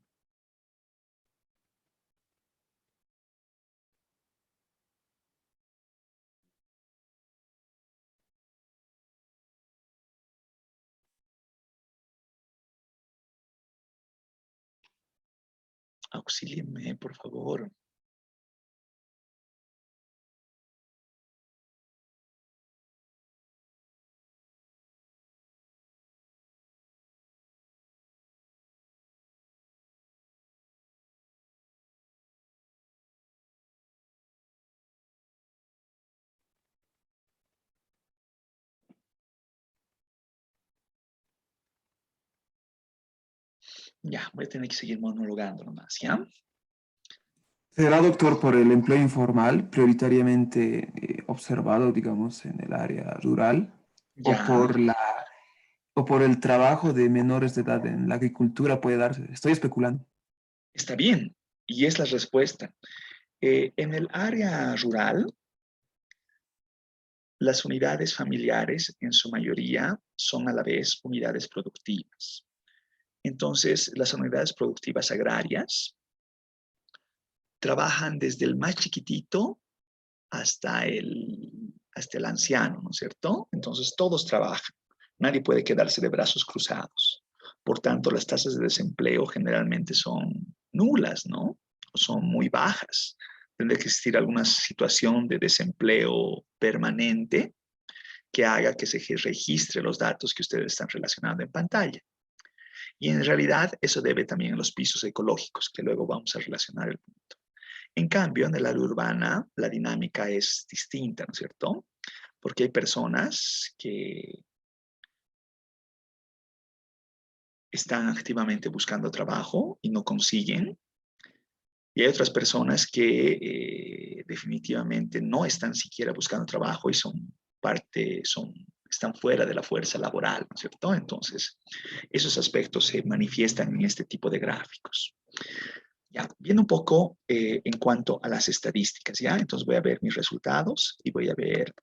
Auxílienme, por favor. Ya, voy a tener que seguir monologando nomás, ¿ya? ¿Será, doctor, por el empleo informal prioritariamente observado, digamos, en el área rural? ¿O Ya, por el trabajo de menores de edad en la agricultura puede darse? Estoy especulando. está bien. Y es la respuesta. En el área rural, las unidades familiares, en su mayoría, son a la vez unidades productivas. Entonces, las unidades productivas agrarias trabajan desde el más chiquitito hasta el anciano, ¿no es cierto? Entonces, todos trabajan. Nadie puede quedarse de brazos cruzados. Por tanto, las tasas de desempleo generalmente son nulas, ¿no? O son muy bajas. Tendría que existir alguna situación de desempleo permanente que haga que se registre los datos que ustedes están relacionando en pantalla. Y en realidad eso debe también a los pisos ecológicos, que luego vamos a relacionar el punto. En cambio, en el área urbana, la dinámica es distinta, ¿no es cierto? Porque hay personas que están activamente buscando trabajo y no consiguen. Y hay otras personas que definitivamente no están siquiera buscando trabajo y están fuera de la fuerza laboral, ¿no es cierto? Entonces, esos aspectos se manifiestan en este tipo de gráficos. Ya, viendo un poco en cuanto a las estadísticas, ¿ya? Entonces voy a ver mis resultados y voy a ver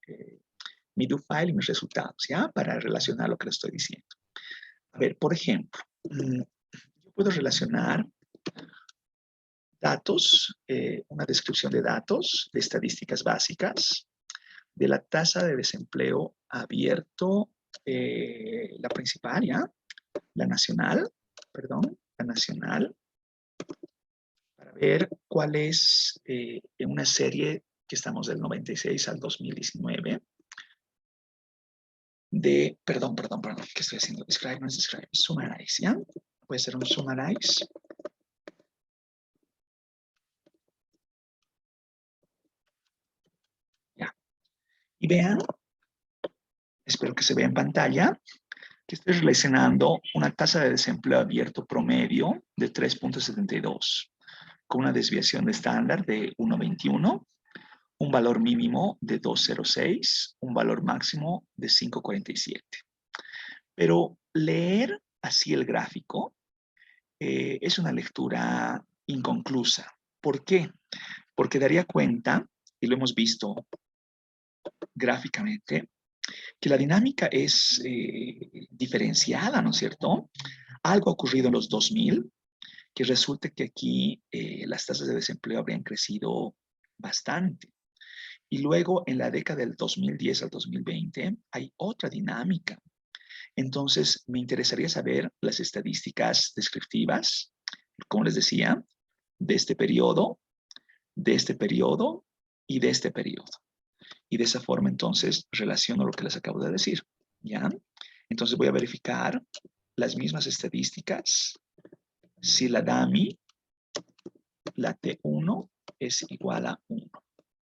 mi do file y mis resultados, ¿ya? Para relacionar lo que les estoy diciendo. A ver, por ejemplo, yo puedo relacionar datos, una descripción de datos, de estadísticas básicas, de la tasa de desempleo abierto, la principal, ¿ya? La nacional, perdón, la nacional, para ver cuál es en una serie que estamos del 96 al 2019, perdón, ¿qué estoy haciendo? Describe, no es describe, summarize, ¿ya? Puede ser un summarize. Ya. Y vean, espero que se vea en pantalla, que estoy relacionando una tasa de desempleo abierto promedio de 3.72, con una desviación de estándar de 1.21, un valor mínimo de 2.06, un valor máximo de 5.47. Pero leer así el gráfico es una lectura inconclusa. ¿Por qué? Porque daría cuenta, y lo hemos visto gráficamente, que la dinámica es diferenciada, ¿no es cierto? Algo ha ocurrido en los 2000, que resulta que aquí las tasas de desempleo habrían crecido bastante. Y luego en la década del 2010 al 2020 hay otra dinámica. Entonces me interesaría saber las estadísticas descriptivas, como les decía, de este periodo y de este periodo. Y de esa forma entonces relaciono lo que les acabo de decir, ¿ya? Entonces voy a verificar las mismas estadísticas si la DAMI, la T1, es igual a 1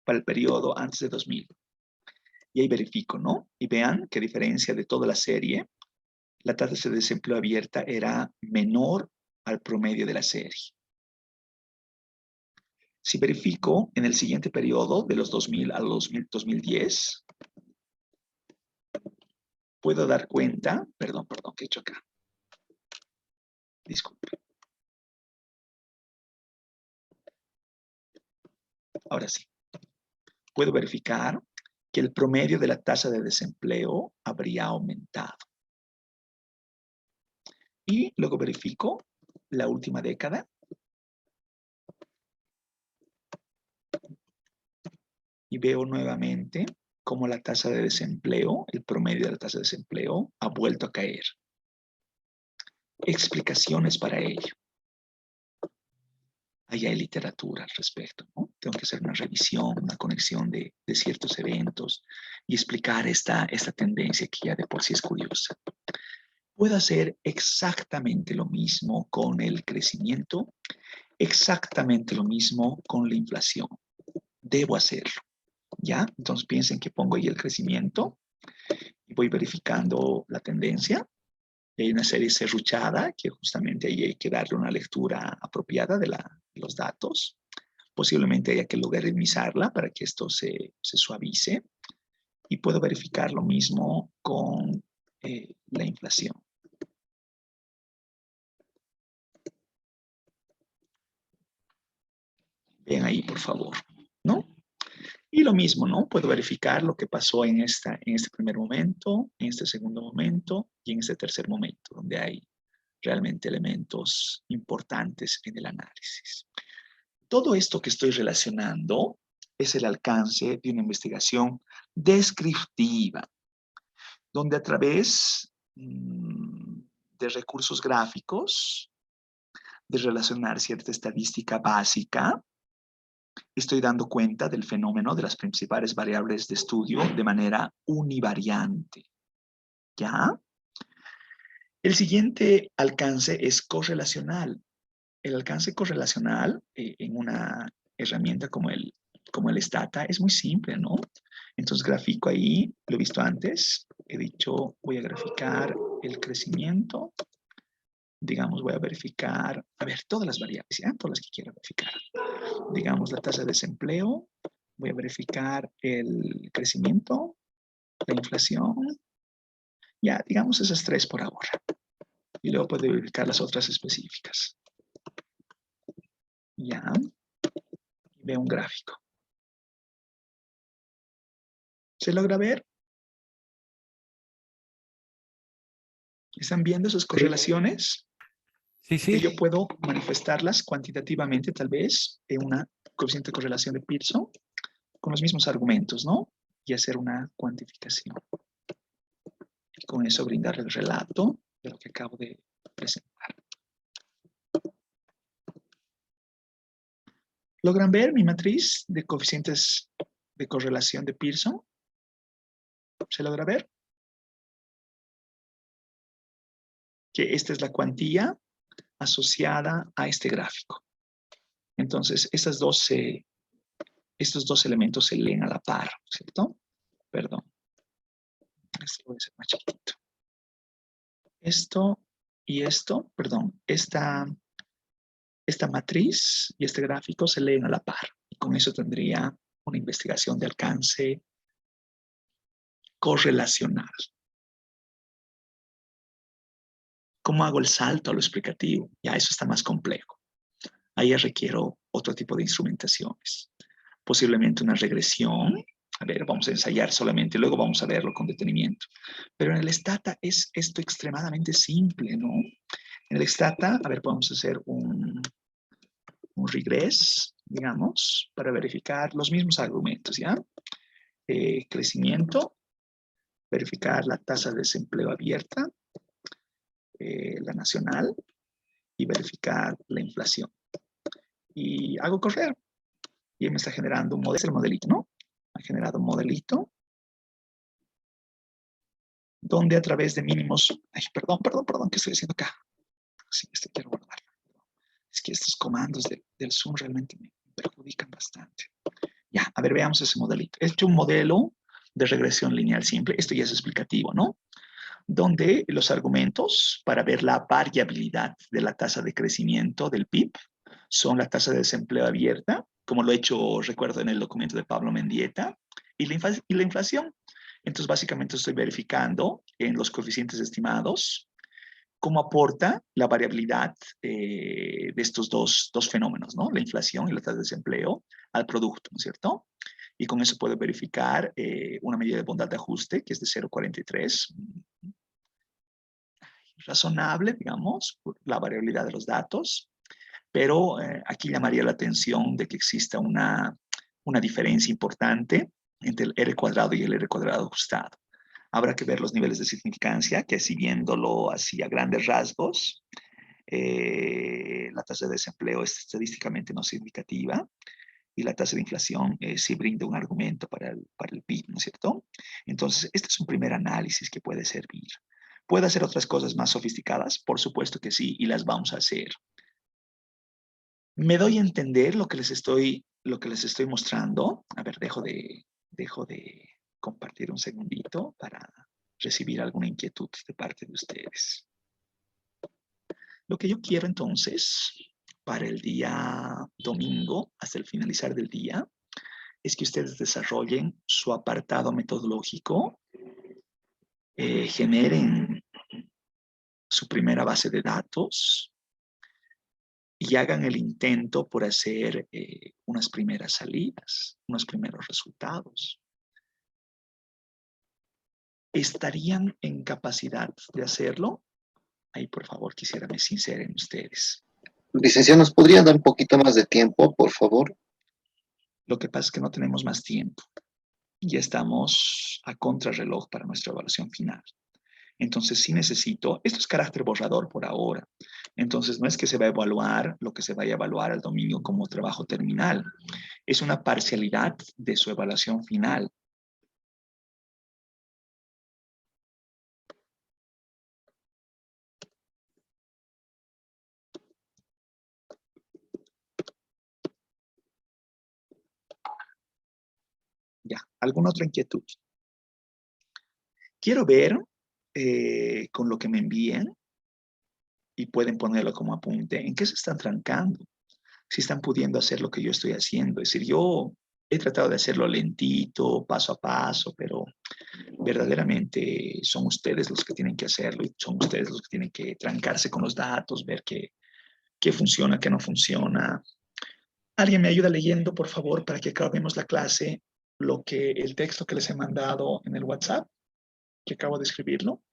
para el periodo antes de 2000. Y ahí verifico, ¿no? Y vean que a diferencia de toda la serie, la tasa de desempleo abierta era menor al promedio de la serie. Si verifico en el siguiente periodo, de los 2000 a los 2010, puedo dar cuenta, perdón, ¿qué he hecho acá? Disculpe. Ahora sí. Puedo verificar que el promedio de la tasa de desempleo habría aumentado. Y luego verifico la última década. Y veo nuevamente cómo la tasa de desempleo, el promedio de la tasa de desempleo, ha vuelto a caer. Explicaciones para ello. Ahí hay literatura al respecto, ¿no? Tengo que hacer una revisión, una conexión de ciertos eventos y explicar esta tendencia que ya de por sí es curiosa. Puedo hacer exactamente lo mismo con el crecimiento, exactamente lo mismo con la inflación. Debo hacerlo, ¿ya? Entonces piensen que pongo ahí el crecimiento y voy verificando la tendencia. Hay una serie serruchada que justamente ahí hay que darle una lectura apropiada de los datos. Posiblemente haya que logaritmizarla para que esto se suavice. Y puedo verificar lo mismo con la inflación. Ven ahí, por favor, ¿no? Y lo mismo, ¿no? Puedo verificar lo que pasó en este primer momento, en este segundo momento y en este tercer momento, donde hay realmente elementos importantes en el análisis. Todo esto que estoy relacionando es el alcance de una investigación descriptiva, donde a través de recursos gráficos, de relacionar cierta estadística básica, estoy dando cuenta del fenómeno de las principales variables de estudio de manera univariante. ¿Ya? El siguiente alcance es correlacional. El alcance correlacional en una herramienta como el Stata es muy simple, ¿no? Entonces grafico ahí, lo he visto antes, he dicho voy a graficar el crecimiento, digamos voy a verificar, a ver, todas las variables, ¿ya? Todas las que quiero verificar. Digamos la tasa de desempleo, voy a verificar el crecimiento, la inflación, ya, digamos esas tres por ahora. Y luego puedo verificar las otras específicas. Ya, veo un gráfico. ¿Se logra ver? ¿Están viendo esas correlaciones? Sí, Que sí. yo puedo manifestarlas cuantitativamente, tal vez, en una coeficiente de correlación de Pearson, con los mismos argumentos, ¿no? Y hacer una cuantificación. Y con eso brindar el relato de lo que acabo de presentar. ¿Logran ver mi matriz de coeficientes de correlación de Pearson? ¿Se logra ver? Que esta es la cuantía asociada a este gráfico. Entonces, estos dos elementos se leen a la par, ¿cierto? Perdón. Esto puede ser más chiquito. Esto y esto, perdón, esta matriz y este gráfico se leen a la par. Y con eso tendría una investigación de alcance correlacional. ¿Cómo hago el salto a lo explicativo? Ya eso está más complejo. Ahí requiero otro tipo de instrumentaciones. Posiblemente una regresión. A ver, vamos a ensayar solamente, luego vamos a verlo con detenimiento. Pero en el Stata es esto extremadamente simple, ¿no? En el Stata, a ver, podemos hacer un regress, digamos, para verificar los mismos argumentos, ¿ya? Crecimiento, verificar la tasa de desempleo abierta, la nacional, y verificar la inflación. Y hago correr. Y me está generando un modelo, es el modelito, ¿no? Ha generado un modelito donde a través de mínimos, ay, perdón, ¿qué estoy haciendo acá? Sí, esto quiero guardar. Es que estos comandos del Zoom realmente me perjudican bastante. Ya, a ver, veamos ese modelito. He hecho un modelo de regresión lineal simple. Esto ya es explicativo, ¿no? Donde los argumentos para ver la variabilidad de la tasa de crecimiento del PIB son la tasa de desempleo abierta, como lo he hecho, recuerdo, en el documento de Pablo Mendieta, y la inflación. Entonces, básicamente estoy verificando en los coeficientes estimados cómo aporta la variabilidad de estos dos fenómenos, ¿no? La inflación y la tasa de desempleo al producto, ¿no es cierto? Y con eso puedo verificar una medida de bondad de ajuste, que es de 0,43. Razonable, digamos, por la variabilidad de los datos, pero aquí llamaría la atención de que exista una diferencia importante entre el R cuadrado y el R cuadrado ajustado. Habrá que ver los niveles de significancia, que si viéndolo así a grandes rasgos, la tasa de desempleo es estadísticamente no significativa y la tasa de inflación sí brinda un argumento para el PIB, ¿no es cierto? Entonces, este es un primer análisis que puede servir. ¿Puede hacer otras cosas más sofisticadas? Por supuesto que sí, y las vamos a hacer. ¿Me doy a entender lo que les estoy mostrando? A ver, dejo de compartir un segundito para recibir alguna inquietud de parte de ustedes. Lo que yo quiero entonces, para el día domingo, hasta el finalizar del día, es que ustedes desarrollen su apartado metodológico, generen su primera base de datos y hagan el intento por hacer unas primeras salidas, unos primeros resultados. ¿Estarían en capacidad de hacerlo? Ahí, por favor, quisiera me sinceren ustedes. Licenciado, ¿nos podría dar un poquito más de tiempo, por favor? Lo que pasa es que no tenemos más tiempo. Ya estamos a contrarreloj para nuestra evaluación final. Entonces, sí necesito, esto es carácter borrador por ahora. Entonces, no es que se va a evaluar lo que se vaya a evaluar el domingo como trabajo terminal. Es una parcialidad de su evaluación final. Ya, ¿alguna otra inquietud? Quiero ver con lo que me envíen y pueden ponerlo como apunte, ¿en qué se están trancando? Si están pudiendo hacer lo que yo estoy haciendo. Es decir, yo he tratado de hacerlo lentito, paso a paso, pero verdaderamente son ustedes los que tienen que hacerlo y son ustedes los que tienen que trancarse con los datos, ver qué funciona, qué no funciona. ¿Alguien me ayuda leyendo, por favor, para que acabemos la clase, el texto que les he mandado en el WhatsApp, que acabo de escribirlo?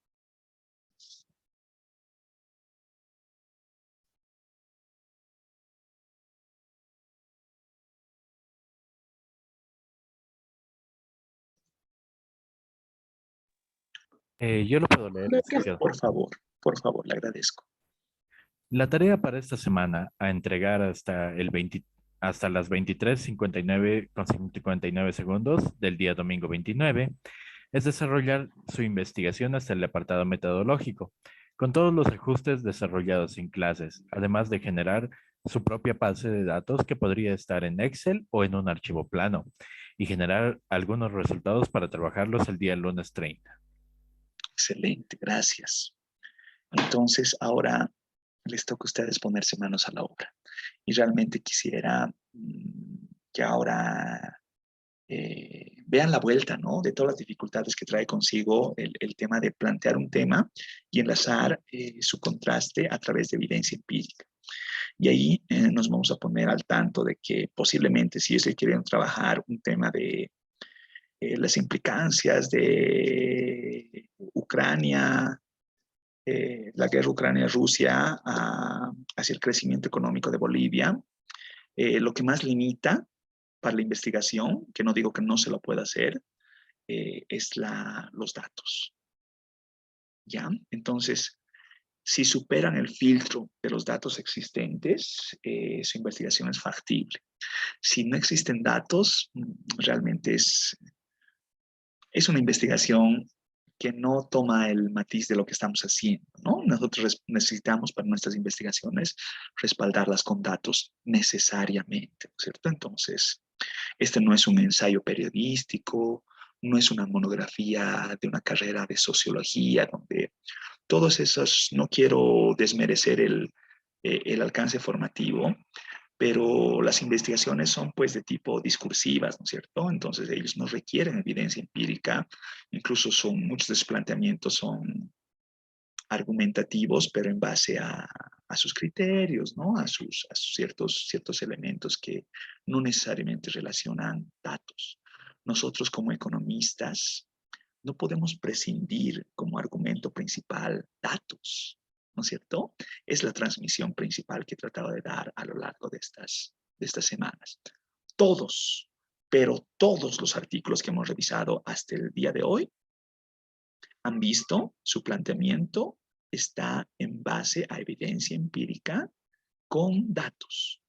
Yo lo puedo leer, licenciado. Por favor, le agradezco. La tarea para esta semana a entregar hasta las 23:59 con 59 segundos del día domingo 29 es desarrollar su investigación hasta el apartado metodológico, con todos los ajustes desarrollados en clases, además de generar su propia base de datos que podría estar en Excel o en un archivo plano, y generar algunos resultados para trabajarlos el día lunes 30. Excelente, gracias. Entonces, ahora les toca a ustedes ponerse manos a la obra. Y realmente quisiera que ahora vean la vuelta, ¿no? De todas las dificultades que trae consigo el tema de plantear un tema y enlazar su contraste a través de evidencia empírica. Y ahí nos vamos a poner al tanto de que posiblemente si ellos quieren trabajar un tema de las implicancias de Ucrania, la guerra Ucrania-Rusia hacia el crecimiento económico de Bolivia, lo que más limita para la investigación, que no digo que no se lo pueda hacer, es los datos. ¿Ya? Entonces, si superan el filtro de los datos existentes, su investigación es factible. Si no existen datos, realmente es una investigación que no toma el matiz de lo que estamos haciendo, ¿no? Nosotros necesitamos para nuestras investigaciones respaldarlas con datos necesariamente, ¿cierto? Entonces, este no es un ensayo periodístico, no es una monografía de una carrera de sociología, donde todos esos, no quiero desmerecer el alcance formativo, pero las investigaciones son pues de tipo discursivas, ¿no es cierto? Entonces ellos no requieren evidencia empírica, incluso muchos de sus planteamientos son argumentativos, pero en base a sus criterios, ¿no? A sus ciertos elementos que no necesariamente relacionan datos. Nosotros como economistas no podemos prescindir como argumento principal datos, ¿no es cierto? Es la transmisión principal que he tratado de dar a lo largo de estas semanas. Todos, pero todos los artículos que hemos revisado hasta el día de hoy han visto su planteamiento está en base a evidencia empírica con datos,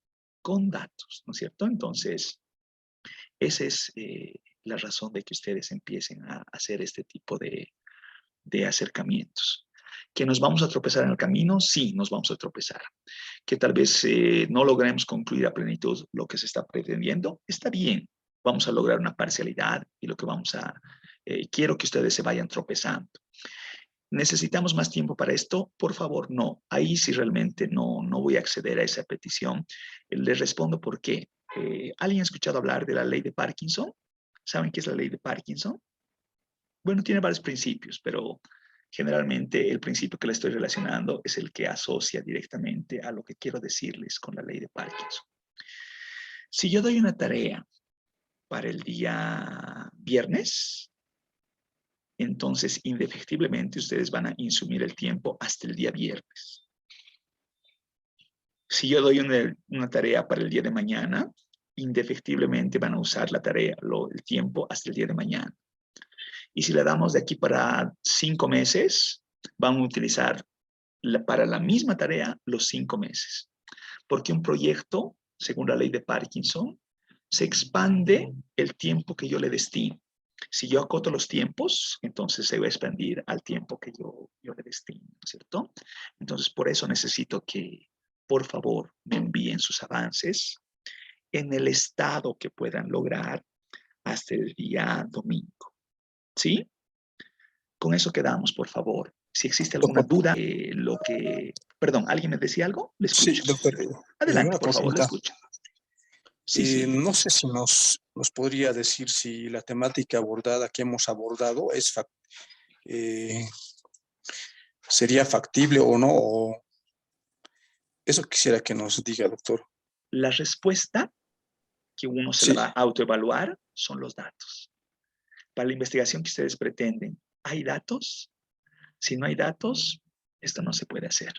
¿no es cierto? Entonces, esa es la razón de que ustedes empiecen a hacer este tipo de acercamientos. ¿Que nos vamos a tropezar en el camino? Sí, nos vamos a tropezar. Que tal vez no logremos concluir a plenitud lo que se está pretendiendo, está bien. Vamos a lograr una parcialidad y lo que quiero que ustedes se vayan tropezando. ¿Necesitamos más tiempo para esto? Por favor, no. Ahí sí realmente no voy a acceder a esa petición. Les respondo por qué. ¿Alguien ha escuchado hablar de la ley de Parkinson? ¿Saben qué es la ley de Parkinson? Bueno, tiene varios principios, pero generalmente el principio que le estoy relacionando es el que asocia directamente a lo que quiero decirles con la ley de Parkinson. Si yo doy una tarea para el día viernes, entonces indefectiblemente ustedes van a insumir el tiempo hasta el día viernes. Si yo doy una tarea para el día de mañana, indefectiblemente van a usar la tarea, el tiempo hasta el día de mañana. Y si le damos de aquí para 5 meses, van a utilizar para la misma tarea los 5 meses. Porque un proyecto, según la ley de Parkinson, se expande el tiempo que yo le destino. Si yo acoto los tiempos, entonces se va a expandir al tiempo que yo le destino, ¿cierto? Entonces, por eso necesito que, por favor, me envíen sus avances en el estado que puedan lograr hasta el día domingo. ¿Sí? Con eso quedamos, por favor. Si existe alguna duda, Perdón, ¿alguien me decía algo? Le escucho. Sí, doctor. Adelante, Una por favor, le consulta. escucho. Sí. No sé si nos podría decir si la temática abordada que hemos abordado sería factible o no. Eso quisiera que nos diga, doctor. La respuesta que uno se Sí. la va a autoevaluar son los datos. Para la investigación que ustedes pretenden, ¿hay datos? Si no hay datos, esto no se puede hacer.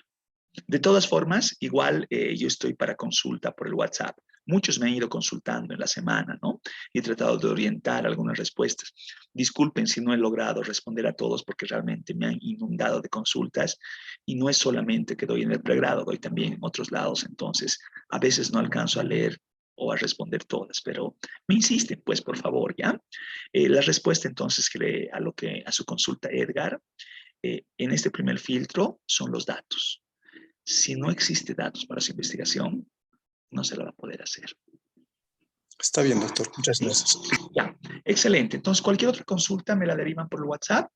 De todas formas, igual yo estoy para consulta por el WhatsApp. Muchos me han ido consultando en la semana, ¿no? Y he tratado de orientar algunas respuestas. Disculpen si no he logrado responder a todos porque realmente me han inundado de consultas y no es solamente que doy en el pregrado, doy también en otros lados. Entonces, a veces no alcanzo a leer o a responder todas, pero me insisten, pues, por favor, ¿ya? La respuesta entonces a su consulta, Edgar, en este primer filtro son los datos. Si no existe datos para su investigación, no se la va a poder hacer. Está bien, doctor. Muchas gracias. Ya, excelente. Entonces, cualquier otra consulta me la derivan por el WhatsApp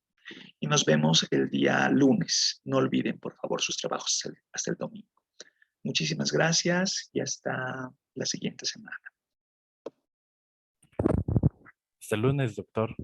y nos vemos el día lunes. No olviden, por favor, sus trabajos hasta el domingo. Muchísimas gracias y hasta la siguiente semana. Hasta el lunes, doctor.